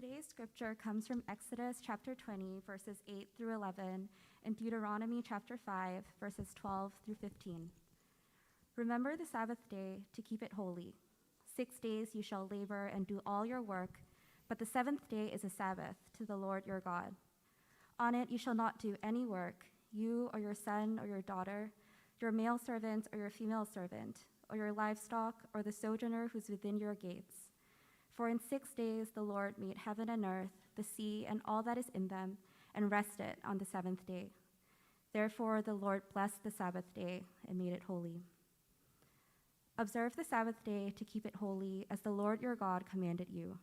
Today's scripture comes from Exodus chapter 20, verses 8 through 11, and Deuteronomy chapter 5, verses 12 through 15. Remember the Sabbath day to keep it holy. 6 days you shall labor and do all your work, but the seventh day is a Sabbath to the Lord your God. On it you shall not do any work, you or your son or your daughter, your male servant or your female servant, or your livestock or the sojourner who's within your gates. For in 6 days the Lord made heaven and earth, the sea, and all that is in them, and rested on the seventh day. Therefore the Lord blessed the Sabbath day and made it holy. Observe the Sabbath day to keep it holy, as the Lord your God commanded you.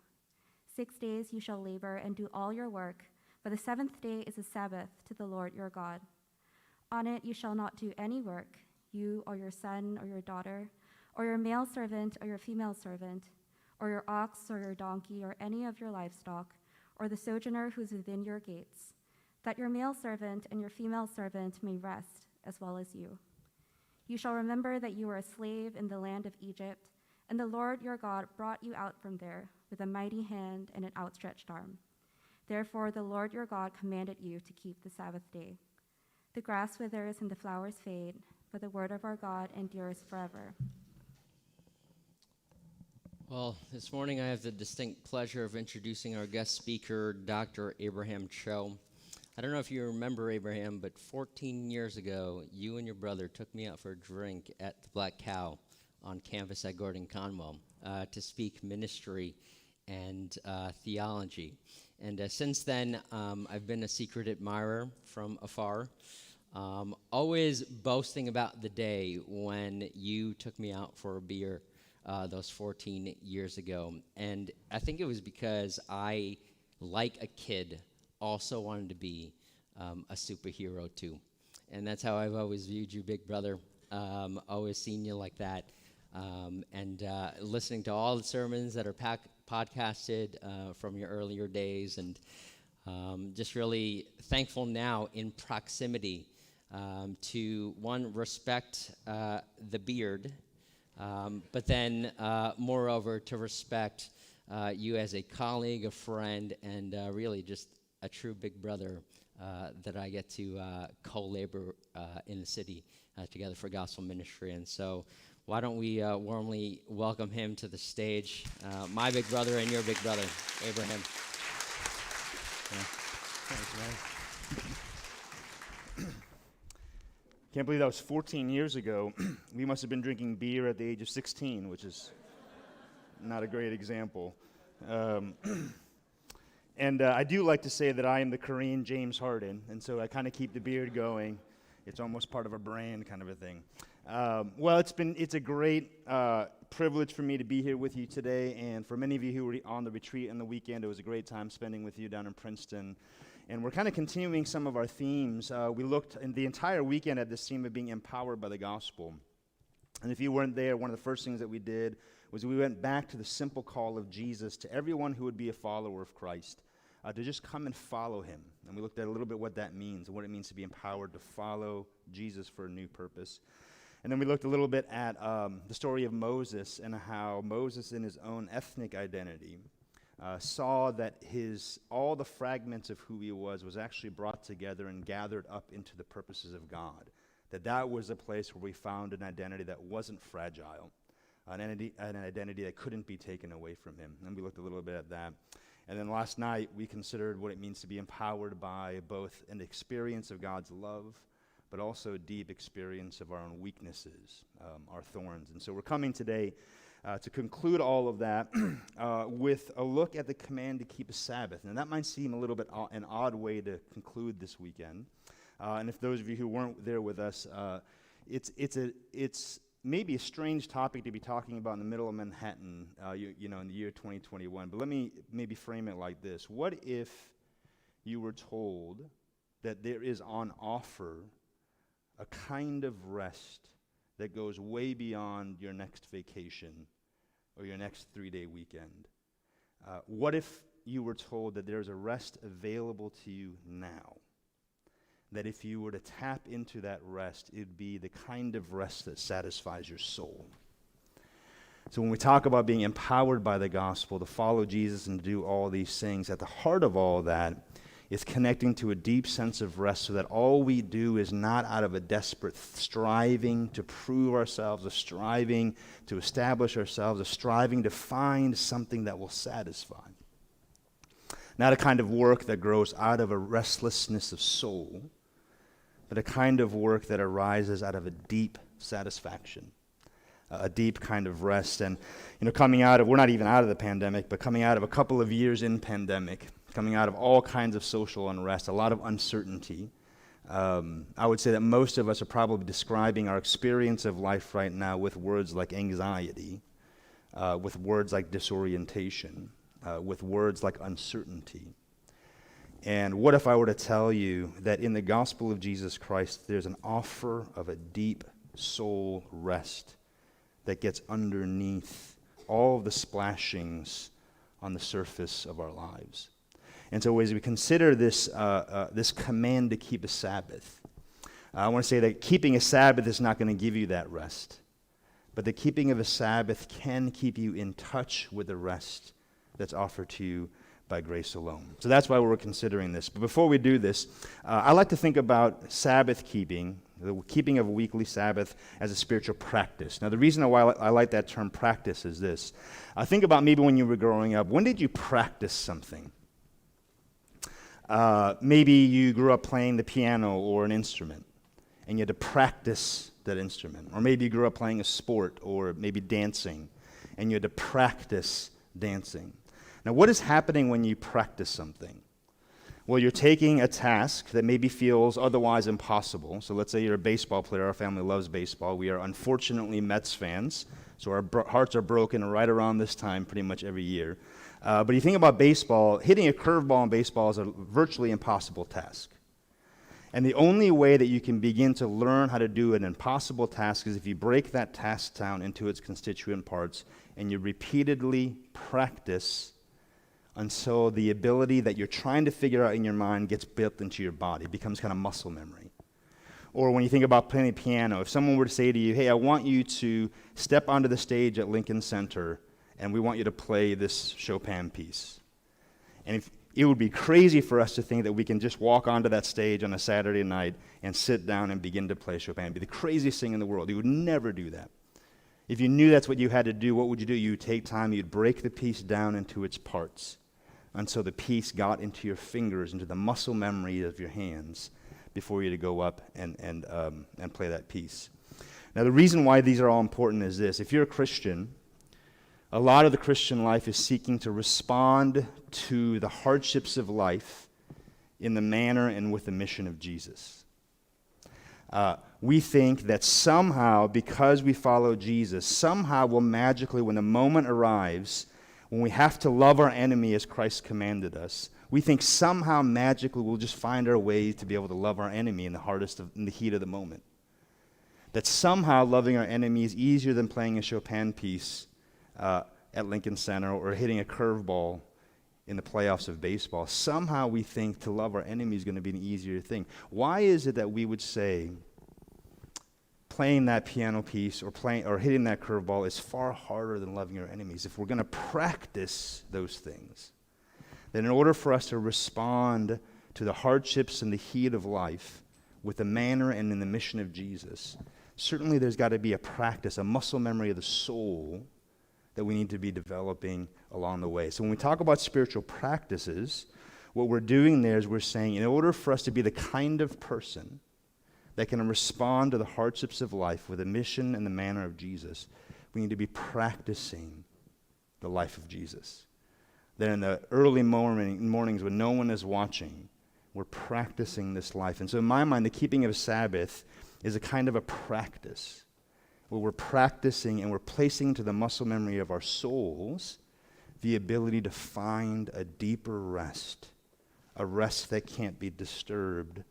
6 days you shall labor and do all your work, but the seventh day is a Sabbath to the Lord your God. On it you shall not do any work, you or your son or your daughter, or your male servant or your female servant, or your ox or your donkey or any of your livestock, or the sojourner who's within your gates, that your male servant and your female servant may rest as well as you. You shall remember that you were a slave in the land of Egypt, and the Lord your God brought you out from there with a mighty hand and an outstretched arm. Therefore the Lord your God commanded you to keep the Sabbath day. The grass withers and the flowers fade, but the word of our God endures forever. Well, this morning I have the distinct pleasure of introducing our guest speaker, Dr. Abraham Cho. I don't know if you remember, Abraham, but 14 years ago, you and your brother took me out for a drink at the Black Cow on campus at Gordon Conwell to speak ministry and theology. And since then, I've been a secret admirer from afar, always boasting about the day when you took me out for a beer those 14 years ago. And I think it was because I, like a kid, also wanted to be a superhero too. And that's how I've always viewed you, big brother. Always seen you like that. And listening to all the sermons that are podcasted from your earlier days, and just really thankful now in proximity to, one, respect the beard, but then moreover to respect you as a colleague, a friend, and really just a true big brother that I get to co-labor in the city together for gospel ministry. And so why don't we warmly welcome him to the stage, my big brother and your big brother, Abraham. Yeah. Thanks, man. Can't believe that was 14 years ago. We must have been drinking beer at the age of 16, which is not a great example. And I do like to say that I am the Korean James Harden, and so I kind of keep the beard going. It's almost part of a brand kind of a thing. Well, it's a great privilege for me to be here with you today, and for many of you who were on the retreat on the weekend, it was a great time spending with you down in Princeton. And we're kind of continuing some of our themes. We looked in the entire weekend at this theme of being empowered by the gospel. And if you weren't there, one of the first things that we did was we went back to the simple call of Jesus to everyone who would be a follower of Christ, to just come and follow him. And we looked at a little bit what that means and what it means to be empowered to follow Jesus for a new purpose. And then we looked a little bit at the story of Moses and how Moses, in his own ethnic identity, saw that all the fragments of who he was actually brought together and gathered up into the purposes of God. That was a place where we found an identity that wasn't fragile, an identity that couldn't be taken away from him. And we looked a little bit at that. And then last night, we considered what it means to be empowered by both an experience of God's love, but also a deep experience of our own weaknesses, our thorns. And so we're coming today to conclude all of that with a look at the command to keep a Sabbath. And that might seem a little bit an odd way to conclude this weekend. And if those of you who weren't there with us, it's maybe a strange topic to be talking about in the middle of Manhattan, in the year 2021. But let me maybe frame it like this. What if you were told that there is on offer a kind of rest that goes way beyond your next vacation or your next 3-day weekend? What if you were told that there's a rest available to you now? That if you were to tap into that rest, it'd be the kind of rest that satisfies your soul. So when we talk about being empowered by the gospel to follow Jesus and do all these things, at the heart of all that is connecting to a deep sense of rest so that all we do is not out of a desperate striving to prove ourselves, a striving to establish ourselves, a striving to find something that will satisfy. Not a kind of work that grows out of a restlessness of soul, but a kind of work that arises out of a deep satisfaction, a deep kind of rest. And, coming out of, we're not even out of the pandemic, but coming out of a couple of years in pandemic, coming out of all kinds of social unrest, a lot of uncertainty, I would say that most of us are probably describing our experience of life right now with words like anxiety, with words like disorientation, with words like uncertainty. And what if I were to tell you that in the gospel of Jesus Christ, there's an offer of a deep soul rest that gets underneath all of the splashings on the surface of our lives. And so as we consider this command to keep a Sabbath, I want to say that keeping a Sabbath is not going to give you that rest, but the keeping of a Sabbath can keep you in touch with the rest that's offered to you by grace alone. So that's why we're considering this. But before we do this, I like to think about Sabbath keeping, the keeping of a weekly Sabbath, as a spiritual practice. Now, the reason why I like that term practice is this. Think about maybe when you were growing up. When did you practice something? Maybe you grew up playing the piano or an instrument, and you had to practice that instrument. Or maybe you grew up playing a sport or maybe dancing, and you had to practice dancing. Now, what is happening when you practice something? Well, you're taking a task that maybe feels otherwise impossible. So let's say you're a baseball player. Our family loves baseball. We are unfortunately Mets fans, so our hearts are broken right around this time pretty much every year. But you think about baseball, hitting a curveball in baseball is a virtually impossible task. And the only way that you can begin to learn how to do an impossible task is if you break that task down into its constituent parts and you repeatedly practice until the ability that you're trying to figure out in your mind gets built into your body, becomes kind of muscle memory. Or when you think about playing the piano, if someone were to say to you, hey, I want you to step onto the stage at Lincoln Center and we want you to play this Chopin piece. And if it would be crazy for us to think that we can just walk onto that stage on a Saturday night and sit down and begin to play Chopin. It'd be the craziest thing in the world. You would never do that. If you knew that's what you had to do, what would you do? You'd take time, you'd break the piece down into its parts until the piece got into your fingers, into the muscle memory of your hands before you to go up and play that piece. Now, the reason why these are all important is this. If you're a Christian, a lot of the Christian life is seeking to respond to the hardships of life in the manner and with the mission of Jesus. We think that somehow, because we follow Jesus, somehow we'll magically, when the moment arrives, when we have to love our enemy as Christ commanded us, we think somehow magically we'll just find our way to be able to love our enemy in the heat of the moment. That somehow loving our enemy is easier than playing a Chopin piece at Lincoln Center or hitting a curveball in the playoffs of baseball. Somehow we think to love our enemy is going to be an easier thing. Why is it that we would say playing that piano piece or hitting that curveball is far harder than loving our enemies? If we're going to practice those things, then in order for us to respond to the hardships and the heat of life with the manner and in the mission of Jesus, certainly there's got to be a practice, a muscle memory of the soul that we need to be developing along the way. So when we talk about spiritual practices, what we're doing there is we're saying in order for us to be the kind of person that can respond to the hardships of life with the mission and the manner of Jesus, we need to be practicing the life of Jesus. That in the early mornings when no one is watching, we're practicing this life. And so in my mind, the keeping of a Sabbath is a kind of a practice where we're practicing and we're placing into the muscle memory of our souls the ability to find a deeper rest, a rest that can't be disturbed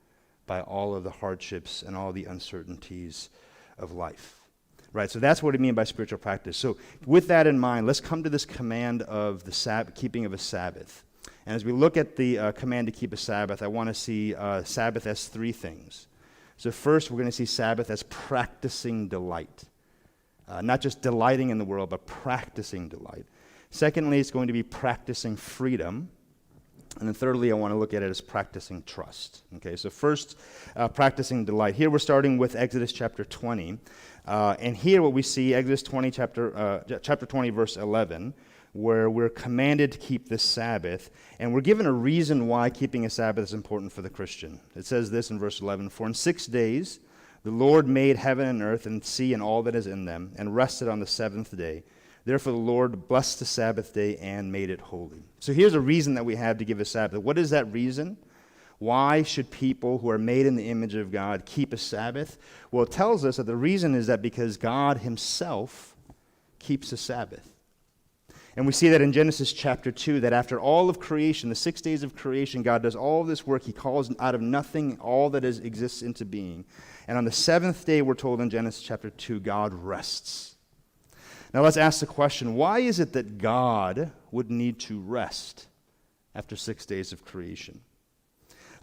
by all of the hardships and all the uncertainties of life. Right, so that's what I mean by spiritual practice. So with that in mind, let's come to this command of the keeping of a Sabbath. And as we look at the command to keep a Sabbath, I want to see Sabbath as three things. So first, we're going to see Sabbath as practicing delight. Not just delighting in the world, but practicing delight. Secondly, it's going to be practicing freedom. And then thirdly, I want to look at it as practicing trust. Okay, so first, practicing delight. Here we're starting with Exodus chapter 20. And here what we see, Exodus 20, chapter 20, verse 11, where we're commanded to keep this Sabbath, and we're given a reason why keeping a Sabbath is important for the Christian. It says this in verse 11, "For in 6 days the Lord made heaven and earth and sea and all that is in them, and rested on the seventh day. Therefore the Lord blessed the Sabbath day and made it holy." So here's a reason that we have to give a Sabbath. What is that reason? Why should people who are made in the image of God keep a Sabbath? Well, it tells us that the reason is that because God himself keeps a Sabbath. And we see that in Genesis chapter 2, that after all of creation, the 6 days of creation, God does all of this work. He calls out of nothing all that exists into being. And on the seventh day, we're told in Genesis chapter 2, God rests. Now let's ask the question, why is it that God would need to rest after 6 days of creation?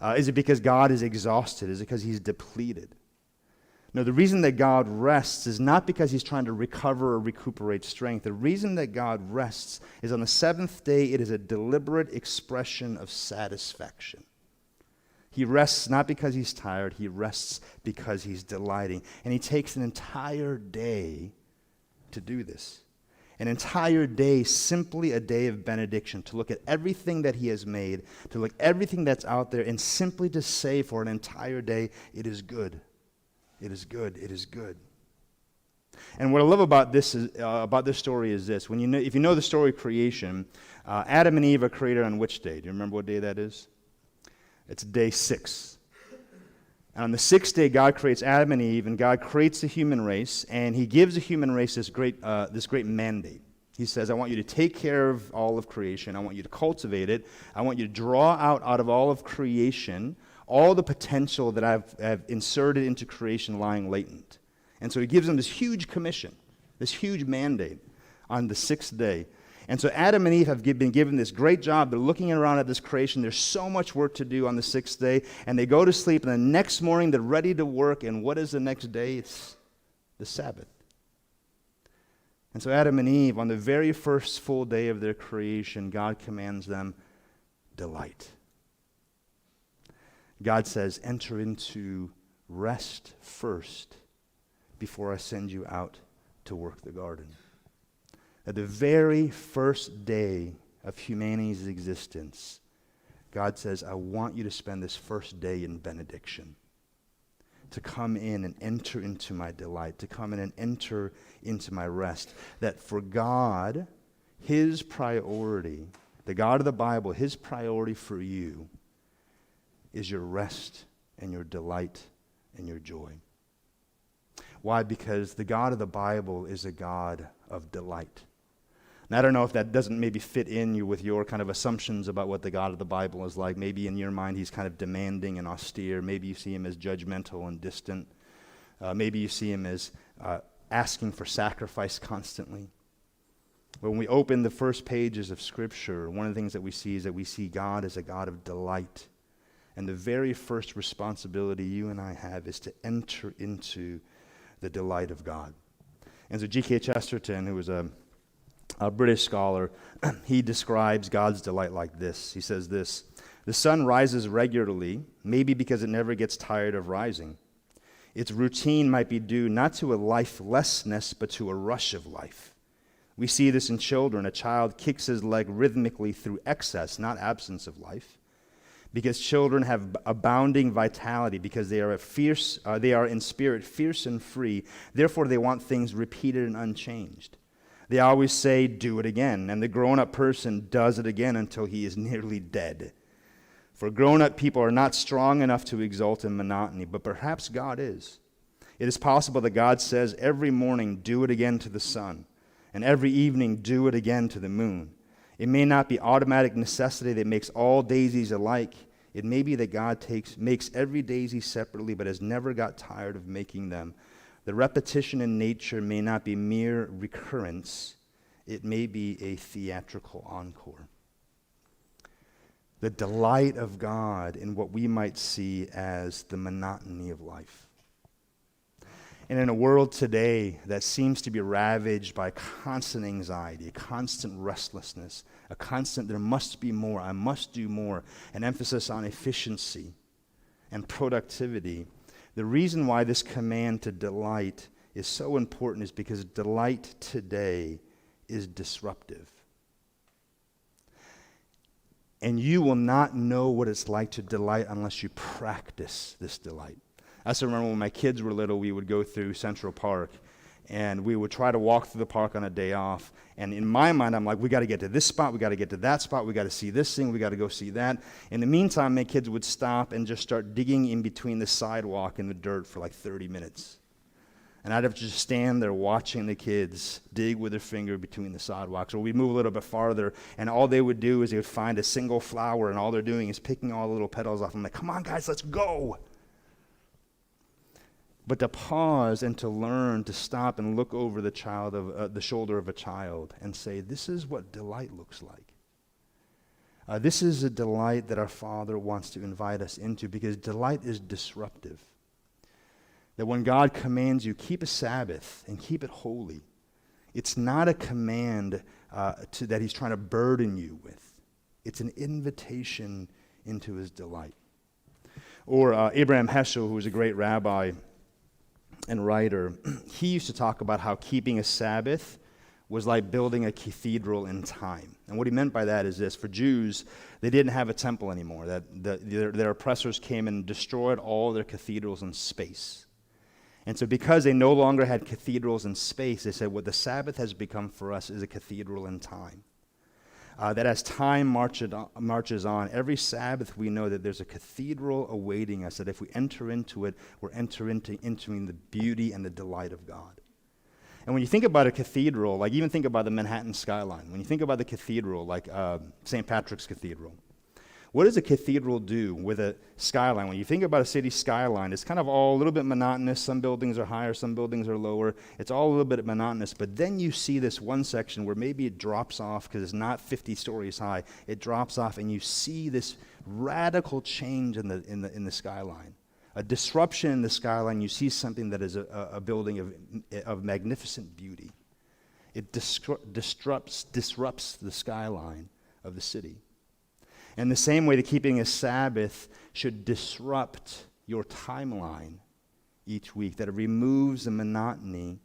Is it because God is exhausted? Is it because he's depleted? No, the reason that God rests is not because he's trying to recover or recuperate strength. The reason that God rests is on the seventh day, it is a deliberate expression of satisfaction. He rests not because he's tired, he rests because he's delighting. And he takes an entire day to do this. An entire day, simply a day of benediction, to look at everything that he has made, to look at everything that's out there, and simply to say for an entire day, it is good. It is good. It is good. And what I love about this story is this: if you know the story of creation, Adam and Eve are created on which day? Do you remember what day that is? It's day 6. And on the 6th day, God creates Adam and Eve, and God creates the human race, and he gives the human race this great mandate. He says, I want you to take care of all of creation. I want you to cultivate it. I want you to draw out of all of creation all the potential that I've inserted into creation lying latent. And so he gives them this huge commission, this huge mandate on the 6th day. And so Adam and Eve have been given this great job. They're looking around at this creation. There's so much work to do on the 6th day. And they go to sleep, and the next morning they're ready to work. And what is the next day? It's the Sabbath. And so Adam and Eve, on the very first full day of their creation, God commands them, delight. God says, enter into rest first before I send you out to work the garden. At the very first day of humanity's existence, God says, I want you to spend this first day in benediction, to come in and enter into my delight, to come in and enter into my rest. That for God, his priority, the God of the Bible, his priority for you is your rest and your delight and your joy. Why? Because the God of the Bible is a God of delight. And I don't know if that doesn't maybe fit in you with your kind of assumptions about what the God of the Bible is like. Maybe in your mind he's kind of demanding and austere. Maybe you see him as judgmental and distant. Maybe you see him as asking for sacrifice constantly. But when we open the first pages of Scripture, one of the things that we see is that we see God as a God of delight. And the very first responsibility you and I have is to enter into the delight of God. And so G.K. Chesterton, who was a British scholar, he describes God's delight like this. He says this: the sun rises regularly, maybe because it never gets tired of rising. Its routine might be due not to a lifelessness, but to a rush of life. We see this in children. A child kicks his leg rhythmically through excess, not absence of life. Because children have abounding vitality, because they are in spirit fierce and free. Therefore, they want things repeated and unchanged. They always say, do it again, and the grown-up person does it again until he is nearly dead. For grown-up people are not strong enough to exult in monotony, but perhaps God is. It is possible that God says every morning, do it again to the sun, and every evening, do it again to the moon. It may not be automatic necessity that makes all daisies alike. It may be that God makes every daisy separately, but has never got tired of making them. The repetition in nature may not be mere recurrence. It may be a theatrical encore. The delight of God in what we might see as the monotony of life. And in a world today that seems to be ravaged by constant anxiety, a constant restlessness, a constant there must be more, I must do more, an emphasis on efficiency and productivity, the reason why this command to delight is so important is because delight today is disruptive. And you will not know what it's like to delight unless you practice this delight. I still remember when my kids were little, we would go through Central Park, and we would try to walk through the park on a day off. And in my mind, I'm like, we got to get to this spot, we got to get to that spot, we got to see this thing, we got to go see that. In the meantime, my kids would stop and just start digging in between the sidewalk and the dirt for like 30 minutes. And I'd have to just stand there watching the kids dig with their finger between the sidewalks. Or we'd move a little bit farther, and all they would do is they would find a single flower, and all they're doing is picking all the little petals off. I'm like, come on, guys, let's go. But to pause and to learn to stop and look over the shoulder of a child and say, this is what delight looks like. This is a delight that our Father wants to invite us into, because delight is disruptive. That when God commands you, keep a Sabbath and keep it holy, it's not a command that he's trying to burden you with. It's an invitation into his delight. Or Abraham Heschel, who was a great rabbi and writer, he used to talk about how keeping a Sabbath was like building a cathedral in time. And what he meant by that is this: for Jews, they didn't have a temple anymore. Their oppressors came and destroyed all their cathedrals in space. And so because they no longer had cathedrals in space, they said what the Sabbath has become for us is a cathedral in time. That as time marches on, every Sabbath we know that there's a cathedral awaiting us, that if we enter into it, we're entering the beauty and the delight of God. And when you think about a cathedral, like even think about the Manhattan Skyline. When you think about the cathedral, like St. Patrick's Cathedral, what does a cathedral do with a skyline? When you think about a city skyline, it's kind of all a little bit monotonous. Some buildings are higher, some buildings are lower. It's all a little bit monotonous. But then you see this one section where maybe it drops off because it's not 50 stories high. It drops off, and you see this radical change in the skyline. A disruption in the skyline. You see something that is a building of magnificent beauty. It disrupts the skyline of the city. In the same way that keeping a Sabbath should disrupt your timeline each week, that it removes the monotony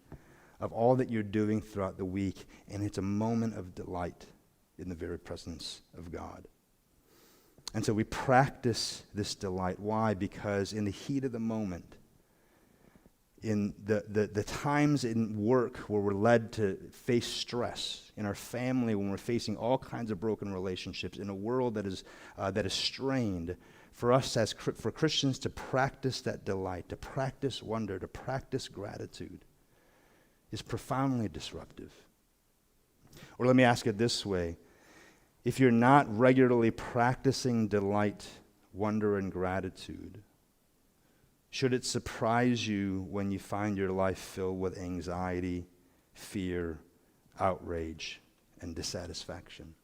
of all that you're doing throughout the week, and it's a moment of delight in the very presence of God. And so we practice this delight. Why? Because in the heat of the moment, in the times in work where we're led to face stress, in our family when we're facing all kinds of broken relationships, in a world that is strained, for us for Christians to practice that delight, to practice wonder, to practice gratitude is profoundly disruptive. Or let me ask it this way: if you're not regularly practicing delight, wonder, and gratitude, should it surprise you when you find your life filled with anxiety, fear, outrage, and dissatisfaction?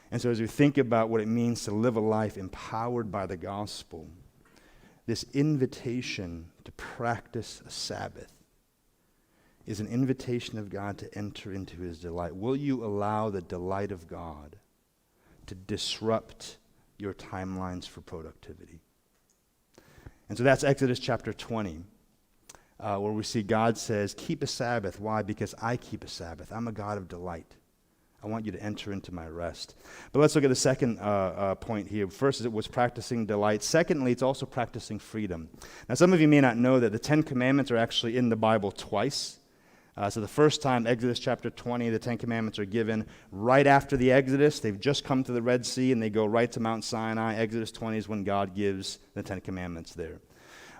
And so as we think about what it means to live a life empowered by the gospel, this invitation to practice a Sabbath is an invitation of God to enter into his delight. Will you allow the delight of God to disrupt your timelines for productivity? And so that's Exodus chapter 20, where we see God says, keep a Sabbath. Why? Because I keep a Sabbath. I'm a God of delight. I want you to enter into my rest. But let's look at the second point here. First, it was practicing delight. Secondly, it's also practicing freedom. Now, some of you may not know that the Ten Commandments are actually in the Bible twice. So the first time, Exodus chapter 20, the Ten Commandments are given right after the Exodus. They've just come to the Red Sea, and they go right to Mount Sinai. Exodus 20 is when God gives the Ten Commandments there.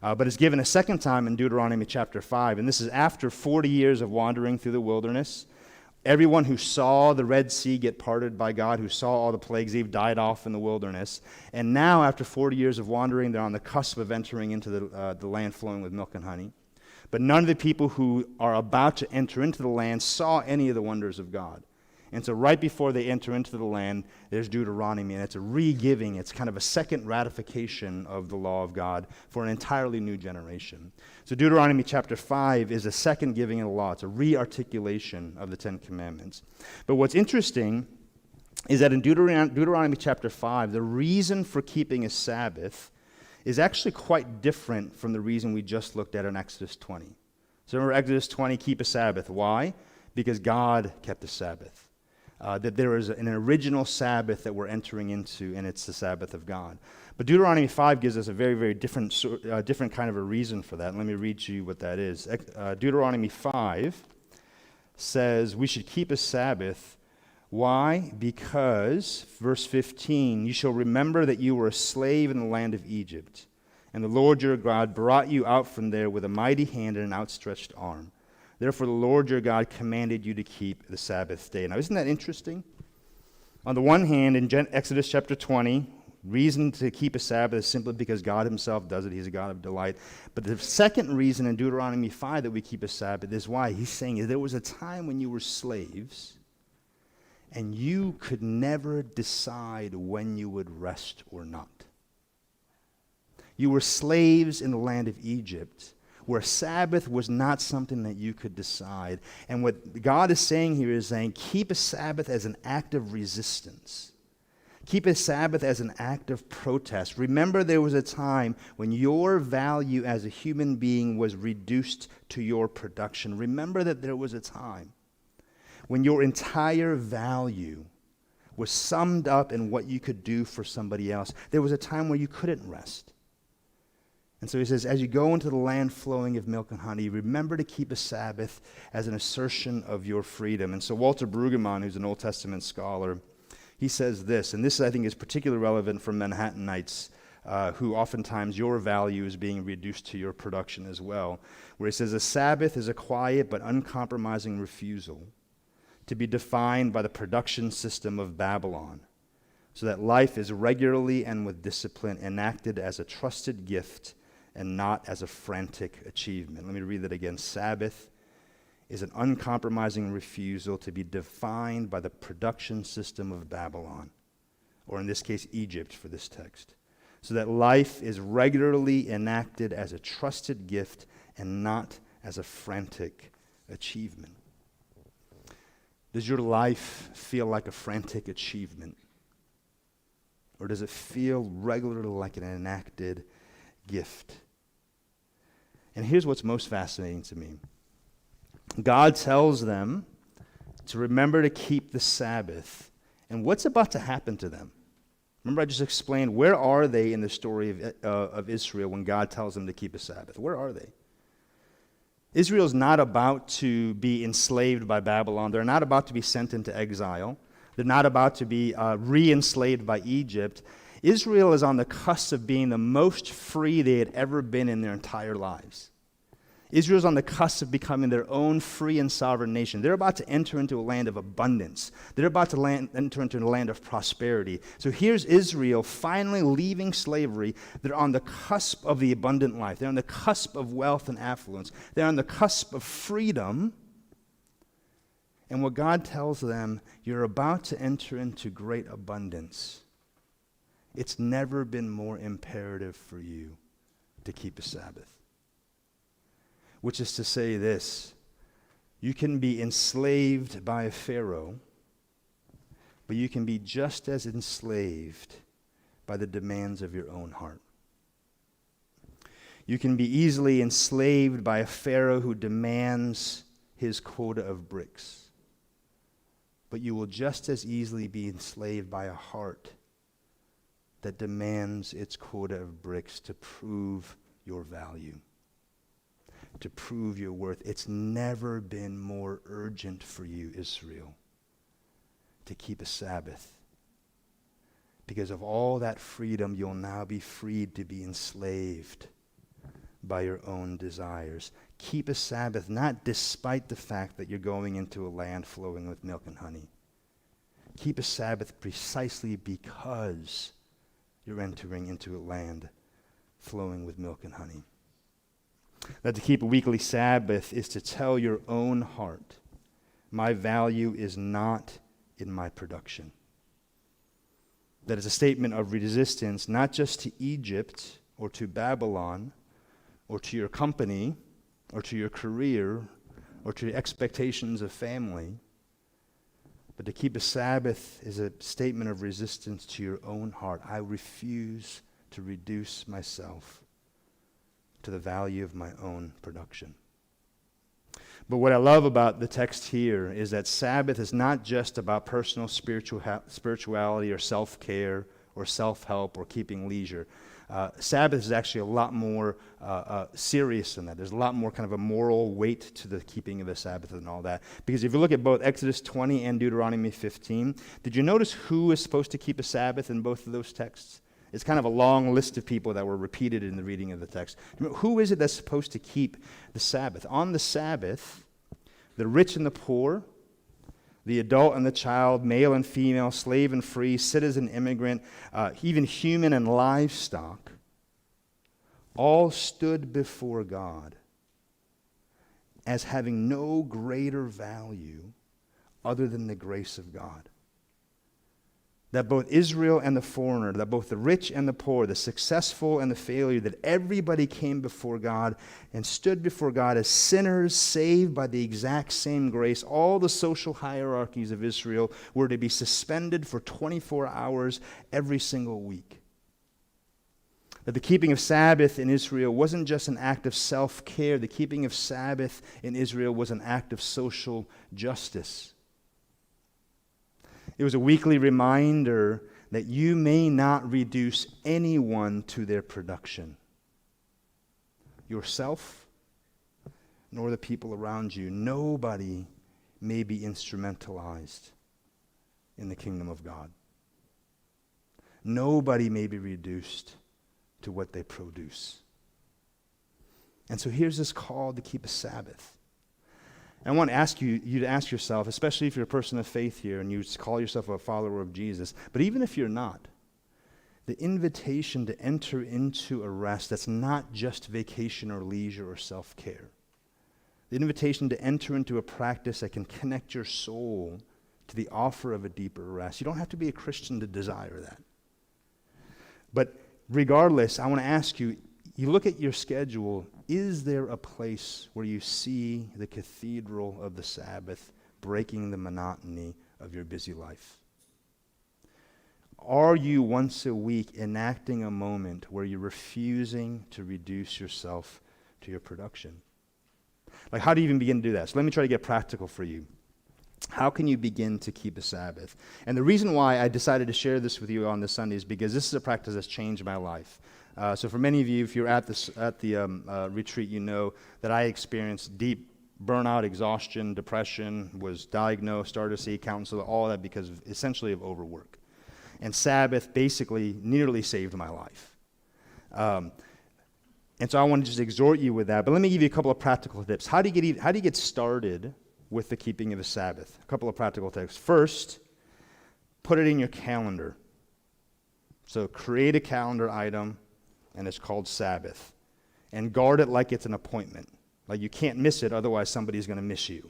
But it's given a second time in Deuteronomy chapter 5, and this is after 40 years of wandering through the wilderness. Everyone who saw the Red Sea get parted by God, who saw all the plagues, they've died off in the wilderness. And now, after 40 years of wandering, they're on the cusp of entering into the land flowing with milk and honey. But none of the people who are about to enter into the land saw any of the wonders of God. And so right before they enter into the land, there's Deuteronomy, and it's a re-giving. It's kind of a second ratification of the law of God for an entirely new generation. So Deuteronomy chapter 5 is a second giving of the law. It's a re-articulation of the Ten Commandments. But what's interesting is that in Deuteronomy chapter 5, the reason for keeping a Sabbath is actually quite different from the reason we just looked at in Exodus 20. So remember Exodus 20, keep a Sabbath. Why? Because God kept the Sabbath. That there is an original Sabbath that we're entering into, and it's the Sabbath of God. But Deuteronomy 5 gives us a very, very different kind of a reason for that. And let me read to you what that is. Deuteronomy 5 says we should keep a Sabbath. Why? Because, verse 15, you shall remember that you were a slave in the land of Egypt, and the Lord your God brought you out from there with a mighty hand and an outstretched arm. Therefore the Lord your God commanded you to keep the Sabbath day. Now, isn't that interesting? On the one hand, in Exodus chapter 20, reason to keep a Sabbath is simply because God himself does it. He's a God of delight. But the second reason in Deuteronomy 5 that we keep a Sabbath is why. He's saying there was a time when you were slaves, and you could never decide when you would rest or not. You were slaves in the land of Egypt, where Sabbath was not something that you could decide. And what God is saying here is saying, keep a Sabbath as an act of resistance. Keep a Sabbath as an act of protest. Remember, there was a time when your value as a human being was reduced to your production. Remember that there was a time when your entire value was summed up in what you could do for somebody else. There was a time where you couldn't rest. And so he says, as you go into the land flowing of milk and honey, remember to keep a Sabbath as an assertion of your freedom. And so Walter Brueggemann, who's an Old Testament scholar, he says this, and this I think is particularly relevant for Manhattanites, who oftentimes your value is being reduced to your production as well, where he says, a Sabbath is a quiet but uncompromising refusal to be defined by the production system of Babylon, so that life is regularly and with discipline enacted as a trusted gift and not as a frantic achievement. Let me read that again. Sabbath is an uncompromising refusal to be defined by the production system of Babylon, or in this case, Egypt for this text, so that life is regularly enacted as a trusted gift and not as a frantic achievement. Does your life feel like a frantic achievement? Or does it feel regularly like an enacted gift? And here's what's most fascinating to me. God tells them to remember to keep the Sabbath. And what's about to happen to them? Remember, I just explained, where are they in the story of Israel when God tells them to keep a Sabbath? Where are they? Israel's not about to be enslaved by Babylon. They're not about to be sent into exile. They're not about to be re-enslaved by Egypt. Israel is on the cusp of being the most free they had ever been in their entire lives. Israel's on the cusp of becoming their own free and sovereign nation. They're about to enter into a land of abundance. They're about to enter into a land of prosperity. So here's Israel finally leaving slavery. They're on the cusp of the abundant life. They're on the cusp of wealth and affluence. They're on the cusp of freedom. And what God tells them, you're about to enter into great abundance. It's never been more imperative for you to keep a Sabbath. Which is to say this, you can be enslaved by a Pharaoh, but you can be just as enslaved by the demands of your own heart. You can be easily enslaved by a Pharaoh who demands his quota of bricks, but you will just as easily be enslaved by a heart that demands its quota of bricks to prove your value, to prove your worth. It's never been more urgent for you, Israel, to keep a Sabbath. Because of all that freedom, you'll now be freed to be enslaved by your own desires. Keep a Sabbath, not despite the fact that you're going into a land flowing with milk and honey. Keep a Sabbath precisely because you're entering into a land flowing with milk and honey. That to keep a weekly Sabbath is to tell your own heart, my value is not in my production. That is a statement of resistance, not just to Egypt or to Babylon or to your company or to your career or to your expectations of family, but to keep a Sabbath is a statement of resistance to your own heart. I refuse to reduce myself to the value of my own production. But what I love about the text here is that Sabbath is not just about personal spirituality or self-care or self-help or keeping leisure. Sabbath is actually a lot more serious than that. There's a lot more kind of a moral weight to the keeping of the Sabbath and all that. Because if you look at both Exodus 20 and Deuteronomy 15, did you notice who is supposed to keep a Sabbath in both of those texts? It's kind of a long list of people that were repeated in the reading of the text. Who is it that's supposed to keep the Sabbath? On the Sabbath, the rich and the poor, the adult and the child, male and female, slave and free, citizen, immigrant, even human and livestock, all stood before God as having no greater value other than the grace of God. That both Israel and the foreigner, that both the rich and the poor, the successful and the failure, that everybody came before God and stood before God as sinners saved by the exact same grace. All the social hierarchies of Israel were to be suspended for 24 hours every single week. That the keeping of Sabbath in Israel wasn't just an act of self-care. The keeping of Sabbath in Israel was an act of social justice. It was a weekly reminder that you may not reduce anyone to their production. Yourself, nor the people around you. Nobody may be instrumentalized in the kingdom of God. Nobody may be reduced to what they produce. And so here's this call to keep a Sabbath. I want to ask you to ask yourself, especially if you're a person of faith here and you call yourself a follower of Jesus, but even if you're not, the invitation to enter into a rest that's not just vacation or leisure or self-care. The invitation to enter into a practice that can connect your soul to the offer of a deeper rest. You don't have to be a Christian to desire that. But regardless, I want to ask you, you look at your schedule, is there a place where you see the cathedral of the Sabbath breaking the monotony of your busy life? Are you once a week enacting a moment where you're refusing to reduce yourself to your production? Like, how do you even begin to do that? So let me try to get practical for you. How can you begin to keep a Sabbath? And the reason why I decided to share this with you on this Sunday is because this is a practice that's changed my life. So for many of you, if you're at the retreat, you know that I experienced deep burnout, exhaustion, depression, was diagnosed, started to see a counselor, all that because essentially of overwork. And Sabbath basically nearly saved my life. And so I want to just exhort you with that. But let me give you a couple of practical tips. How do you get started with the keeping of the Sabbath? A couple of practical tips. First, put it in your calendar. So create a calendar item, and it's called Sabbath. And guard it like it's an appointment. Like you can't miss it, otherwise somebody's going to miss you.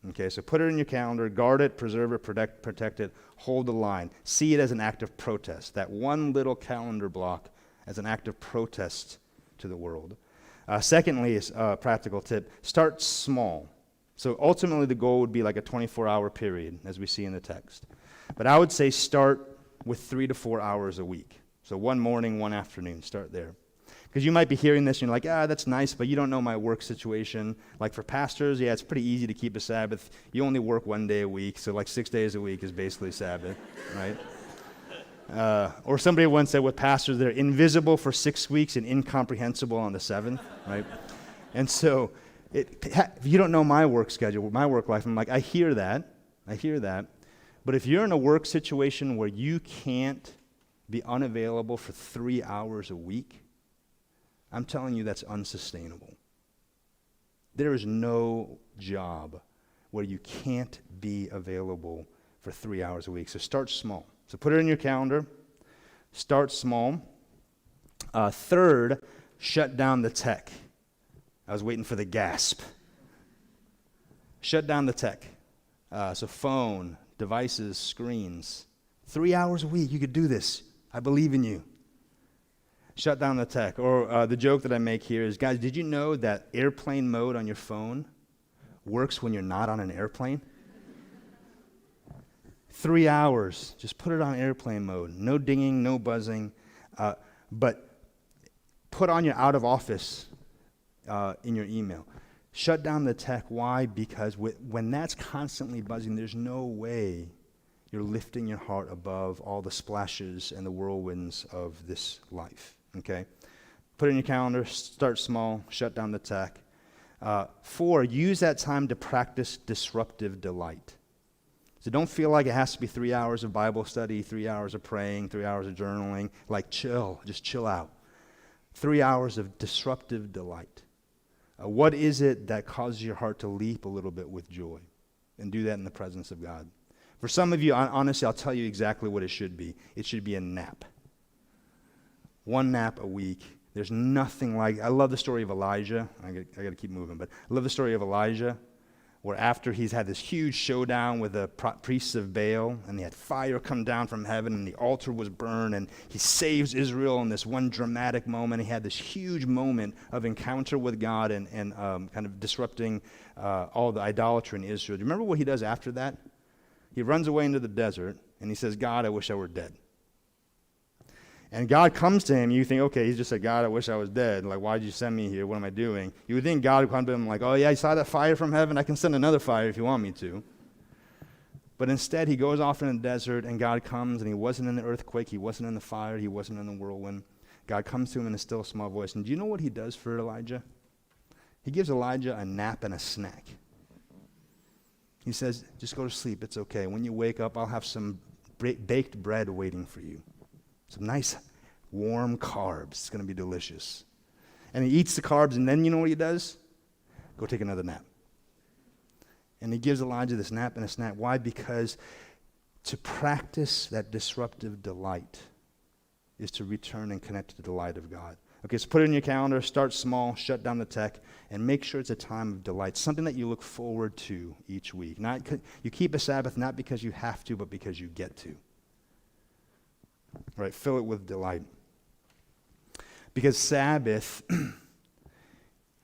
Okay, so put it in your calendar, guard it, preserve it, protect it, hold the line. See it as an act of protest. That one little calendar block as an act of protest to the world. Secondly, is a practical tip, start small. So ultimately the goal would be like a 24-hour period, as we see in the text. But I would say start with 3 to 4 hours a week. So one morning, one afternoon, start there. Because you might be hearing this and you're like, that's nice, but you don't know my work situation. Like for pastors, it's pretty easy to keep a Sabbath. You only work 1 day a week, so like 6 days a week is basically Sabbath, right? Or somebody once said with pastors, they're invisible for 6 weeks and incomprehensible on the 7th, right? And so if you don't know my work schedule, my work life, I'm like, I hear that. But if you're in a work situation where you can't be unavailable for 3 hours a week, I'm telling you that's unsustainable. There is no job where you can't be available for 3 hours a week. So start small. So put it in your calendar. Start small. Third, shut down the tech. I was waiting for the gasp. Shut down the tech. So phone, devices, screens. 3 hours a week, you could do this. I believe in you. Shut down the tech. Or the joke that I make here is, guys, did you know that airplane mode on your phone works when you're not on an airplane? 3 hours, just put it on airplane mode. No dinging, no buzzing. But put on your out of office in your email. Shut down the tech. Why? Because when that's constantly buzzing, there's no way you're lifting your heart above all the splashes and the whirlwinds of this life. Okay? Put it in your calendar, start small, shut down the tech. 4, use that time to practice disruptive delight. So don't feel like it has to be 3 hours of Bible study, 3 hours of praying, 3 hours of journaling. Like just chill out. 3 hours of disruptive delight. What is it that causes your heart to leap a little bit with joy? And do that in the presence of God. For some of you, honestly, I'll tell you exactly what it should be. It should be a nap. 1 nap a week. There's nothing like, I love the story of Elijah. I got to keep moving, but I love the story of Elijah, where after he's had this huge showdown with the priests of Baal, and he had fire come down from heaven, and the altar was burned, and he saves Israel in this one dramatic moment. He had this huge moment of encounter with God and kind of disrupting all the idolatry in Israel. Do you remember what he does after that? He runs away into the desert, and he says, God, I wish I were dead. And God comes to him, you think, okay, he's just said, God, I wish I was dead. Like, why did you send me here? What am I doing? You would think God would come to him like, oh, yeah, you saw that fire from heaven? I can send another fire if you want me to. But instead, he goes off in the desert, and God comes, and he wasn't in the earthquake, he wasn't in the fire, he wasn't in the whirlwind. God comes to him in a still small voice. And do you know what he does for Elijah? He gives Elijah a nap and a snack. He says, just go to sleep, it's okay. When you wake up, I'll have some baked bread waiting for you. Some nice warm carbs. It's going to be delicious. And he eats the carbs, and then you know what he does? Go take another nap. And he gives Elijah this nap and a snack. Why? Because to practice that disruptive delight is to return and connect to the delight of God. Okay, so put it in your calendar, start small, shut down the tech, and make sure it's a time of delight, something that you look forward to each week. You keep a Sabbath not because you have to, but because you get to. Right, fill it with delight. Because Sabbath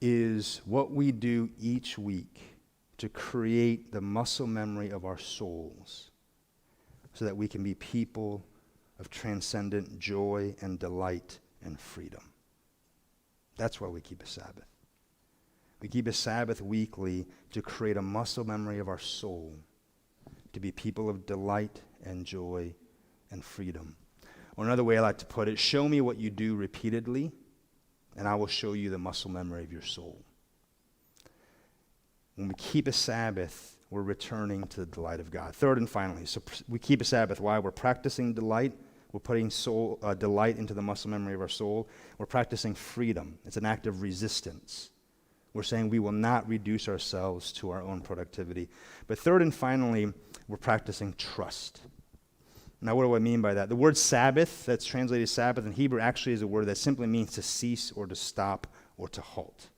is what we do each week to create the muscle memory of our souls so that we can be people of transcendent joy and delight and freedom. That's why we keep a Sabbath. We keep a Sabbath weekly to create a muscle memory of our soul to be people of delight and joy and freedom. Or another way I like to put it, show me what you do repeatedly, and I will show you the muscle memory of your soul. When we keep a Sabbath, we're returning to the delight of God. Third and finally, so we keep a Sabbath. Why? We're practicing delight. We're putting delight into the muscle memory of our soul. We're practicing freedom. It's an act of resistance. We're saying we will not reduce ourselves to our own productivity. But third and finally, we're practicing trust. Now, what do I mean by that? The word Sabbath, that's translated Sabbath in Hebrew, actually is a word that simply means to cease or to stop or to halt.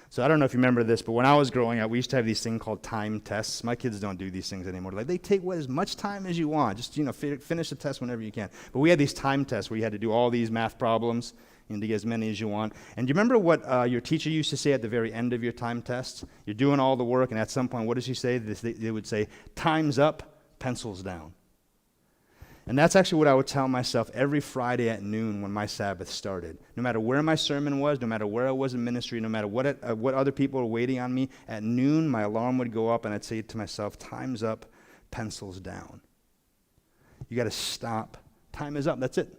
So I don't know if you remember this, but when I was growing up, we used to have these things called time tests. My kids don't do these things anymore. Like, they take as much time as you want. Just, finish the test whenever you can. But we had these time tests where you had to do all these math problems and to get as many as you want. And do you remember what your teacher used to say at the very end of your time test? You're doing all the work, and at some point, what does she say? They would say, time's up, pencils down. And that's actually what I would tell myself every Friday at noon when my Sabbath started. No matter where my sermon was, no matter where I was in ministry, no matter what other people were waiting on me, at noon my alarm would go up and I'd say to myself, time's up, pencils down. You got to stop. Time is up. That's it.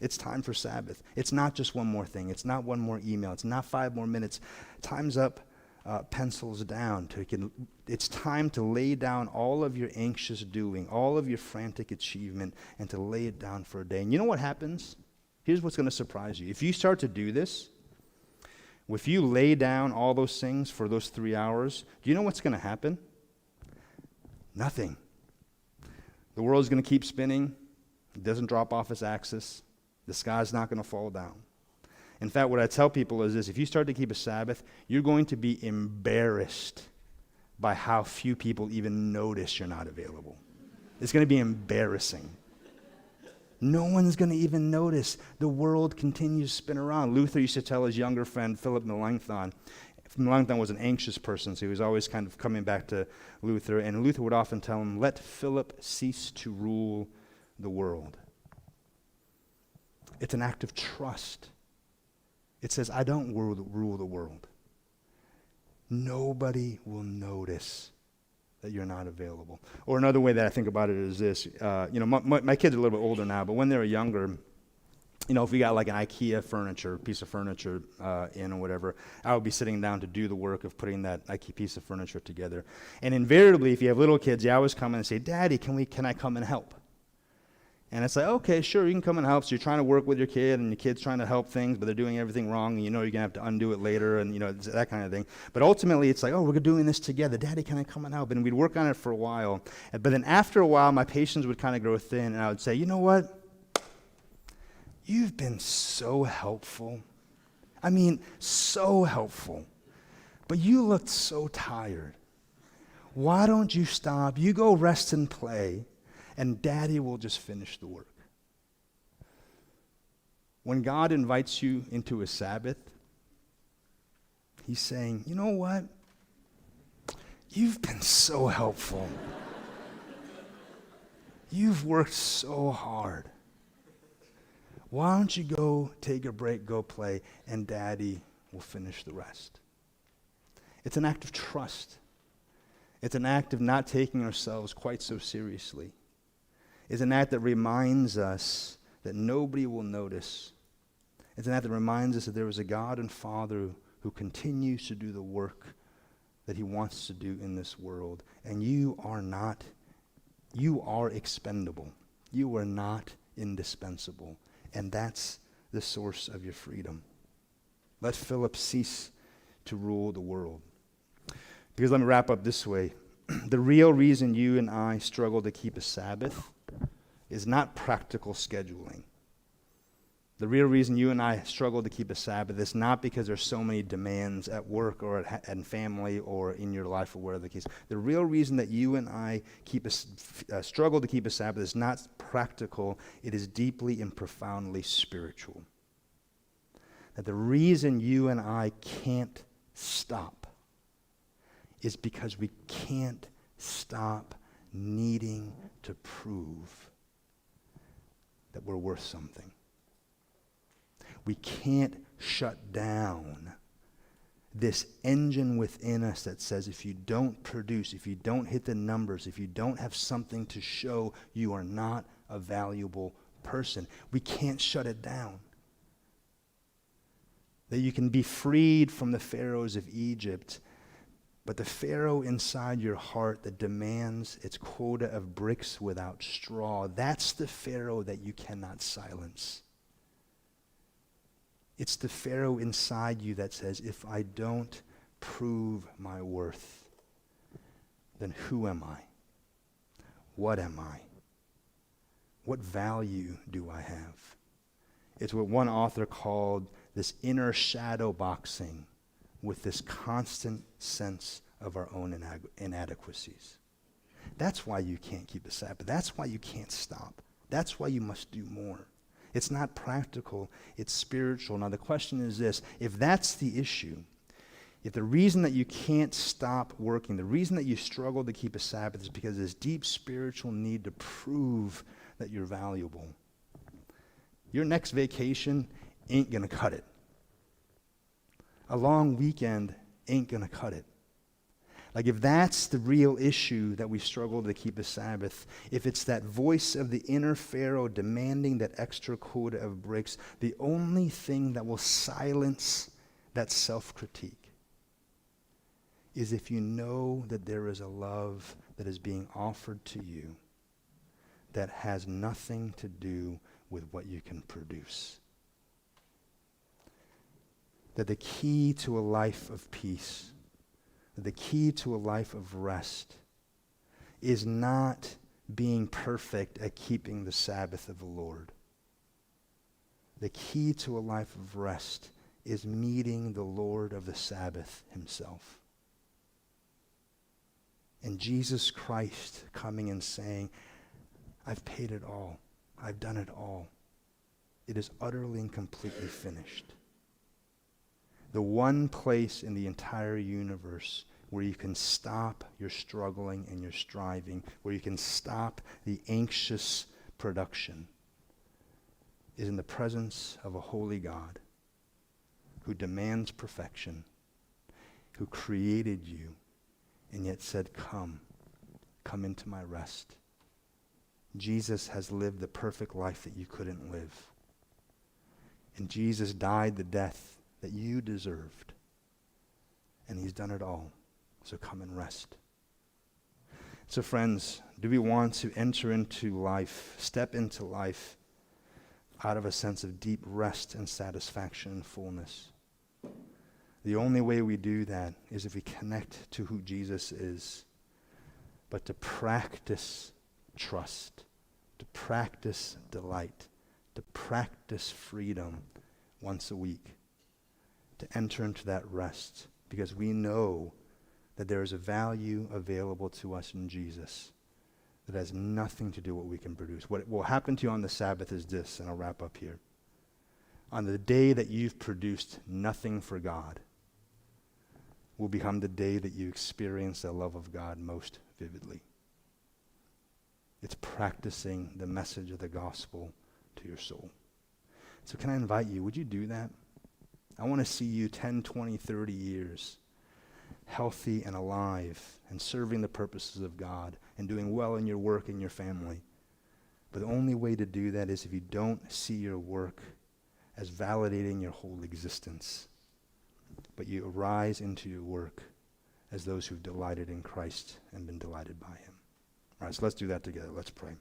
It's time for Sabbath. It's not just one more thing. It's not one more email. It's not 5 more minutes. Time's up, pencils down. It's time to lay down all of your anxious doing, all of your frantic achievement, and to lay it down for a day. And you know what happens? Here's what's going to surprise you. If you start to do this, if you lay down all those things for those 3 hours, do you know what's going to happen? Nothing. The world's going to keep spinning. It doesn't drop off its axis. The sky's not going to fall down. In fact, what I tell people is this: if you start to keep a Sabbath, you're going to be embarrassed by how few people even notice you're not available. It's going to be embarrassing. No one's going to even notice. The world continues to spin around. Luther used to tell his younger friend, Philip Melanchthon. Melanchthon was an anxious person, so he was always kind of coming back to Luther. And Luther would often tell him, let Philip cease to rule the world. It's an act of trust. It says, I don't rule the world. Nobody will notice that you're not available. Or another way that I think about it is this. My kids are a little bit older now, but when they were younger, if we got like an IKEA piece of furniture in or whatever, I would be sitting down to do the work of putting that IKEA piece of furniture together. And invariably, if you have little kids, you always come in and say, Daddy, can I come and help? And it's like, okay, sure, you can come and help. So you're trying to work with your kid, and your kid's trying to help things, but they're doing everything wrong, and you're going to have to undo it later, and it's that kind of thing. But ultimately, it's like, oh, we're doing this together. Daddy, can I come and help? And we'd work on it for a while. But then after a while, my patience would kind of grow thin, and I would say, you know what? You've been so helpful. I mean, so helpful. But you looked so tired. Why don't you stop? You go rest and play, and Daddy will just finish the work. When God invites you into a Sabbath, he's saying, you know what? You've been so helpful. You've worked so hard. Why don't you go take a break, go play, and Daddy will finish the rest. It's an act of trust. It's an act of not taking ourselves quite so seriously. It's an act that reminds us that nobody will notice. It's an act that reminds us that there is a God and Father who continues to do the work that he wants to do in this world. And you are expendable. You are not indispensable. And that's the source of your freedom. Let Philip cease to rule the world. Because let me wrap up this way. The real reason you and I struggle to keep a Sabbath is not practical scheduling. The real reason you and I struggle to keep a Sabbath is not because there's so many demands at work or at family or in your life or whatever the case. The real reason that you and I struggle to keep a Sabbath is not practical. It is deeply and profoundly spiritual. That the reason you and I can't stop is because we can't stop needing to prove that we're worth something. We can't shut down this engine within us that says if you don't produce, if you don't hit the numbers, if you don't have something to show, you are not a valuable person. We can't shut it down. That you can be freed from the pharaohs of Egypt, but the Pharaoh inside your heart that demands its quota of bricks without straw, that's the Pharaoh that you cannot silence. It's the Pharaoh inside you that says, if I don't prove my worth, then who am I? What am I? What value do I have? It's what one author called this inner shadow boxing with this constant sense of our own inadequacies. That's why you can't keep a Sabbath. That's why you can't stop. That's why you must do more. It's not practical, it's spiritual. Now the question is this, if that's the issue, if the reason that you can't stop working, the reason that you struggle to keep a Sabbath is because there's deep spiritual need to prove that you're valuable, your next vacation ain't gonna cut it. A long weekend ain't gonna cut it. Like if that's the real issue that we struggle to keep a Sabbath, if it's that voice of the inner Pharaoh demanding that extra quota of bricks, the only thing that will silence that self-critique is if you know that there is a love that is being offered to you that has nothing to do with what you can produce. That the key to a life of peace, the key to a life of rest is not being perfect at keeping the Sabbath of the Lord. The key to a life of rest is meeting the Lord of the Sabbath himself. And Jesus Christ coming and saying, I've paid it all. I've done it all. It is utterly and completely finished. The one place in the entire universe where you can stop your struggling and your striving, where you can stop the anxious production, is in the presence of a holy God who demands perfection, who created you, and yet said, come into my rest. Jesus has lived the perfect life that you couldn't live. And Jesus died the death that you deserved. And he's done it all. So come and rest. So friends, do we want to enter into life, step into life out of a sense of deep rest and satisfaction and fullness? The only way we do that is if we connect to who Jesus is, but to practice trust, to practice delight, to practice freedom once a week, to enter into that rest, because we know that there is a value available to us in Jesus that has nothing to do with what we can produce. What will happen to you on the Sabbath is this, and I'll wrap up here. On the day that you've produced nothing for God, will become the day that you experience the love of God most vividly. It's practicing the message of the gospel to your soul. So can I invite you, would you do that? I want to see you 10, 20, 30 years healthy and alive and serving the purposes of God and doing well in your work and your family. But the only way to do that is if you don't see your work as validating your whole existence, but you arise into your work as those who've delighted in Christ and been delighted by him. All right, so let's do that together. Let's pray.